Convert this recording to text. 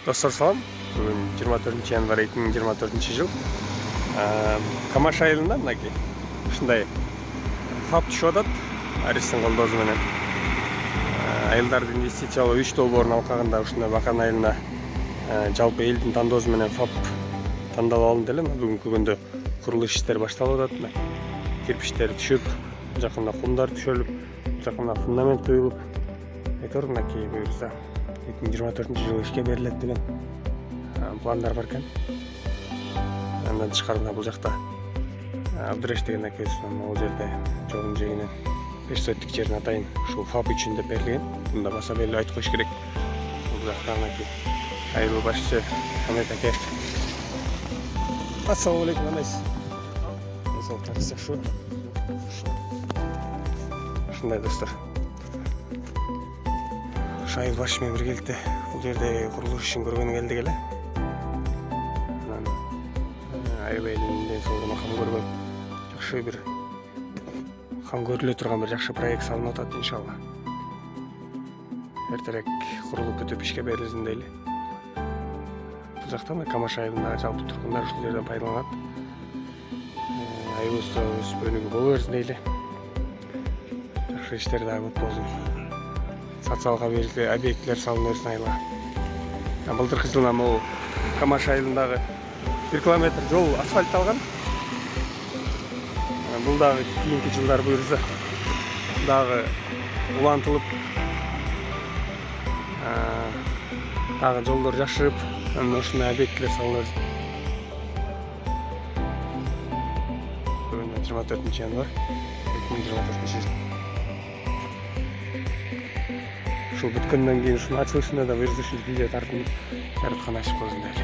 Dostlar salam. Bugün 24 yanvar 2024 жыл. Камаш айылында мынакей ушундай фап түшүп атат. Аристин колдоосу менен. Айылдарды инвестициялоо 3 долбоорун алкагында ушундай бакан айылына жалпы элдин тандоосу менен фап тандалып алынды эле. Бүгүнкү күндө курулуш иштери башталып атат. Кирпичтер түшүп, жакында кумдар түшөлүп, жакында фундамент коюлуп, айтор мынакей буюрса 2024 жылы ишке берилет деген пландар бар экен. Андан тышкары бул жакта Абдыреш деген акебиз могул жерде жолдун жээгинен 5 сотик жерин атайын ушул фап үчүн деп берилген. Мында баса белгилеп айтып коюш керек. Бул жакта мынакей айыл башчысы Хамет аке. Ассалам алейкум, кандайсыз? Ушундай достор. Айыл башымен бир келди. Бул жерде курулуш ишин көргөнгө келдик эле. Анан айыл элинин соолугуна кам көргөн жакшы бир кам көрүлө турган бир жакшы проект салынып атат иншалла. Эртерээк курулуп бүтүп ишке берилсин дейли. Бул жакта Камаш айылындагы жалпы тургундар ушул жерден пайдаланат. Айылыбызда өсүп өнүгүү боло берсин дейли. Жакшы иштер дагы көп болсун. Социалга объекттер салына берсин айылга. Былтыркы жылы могу Камаш айылындагы 1 километр жол асфальтталган. Бул дагы кийинки жылдар буюрса дагы улантылып, дагы жолдор жакшырып, ушундай объекттер салына берсин. Бүгүн 24 январ 2024 жыл. Ушул бүткөндөн кийин ушунун ачылышына да буюрса ушул видео жараткан ашып болсун дейли.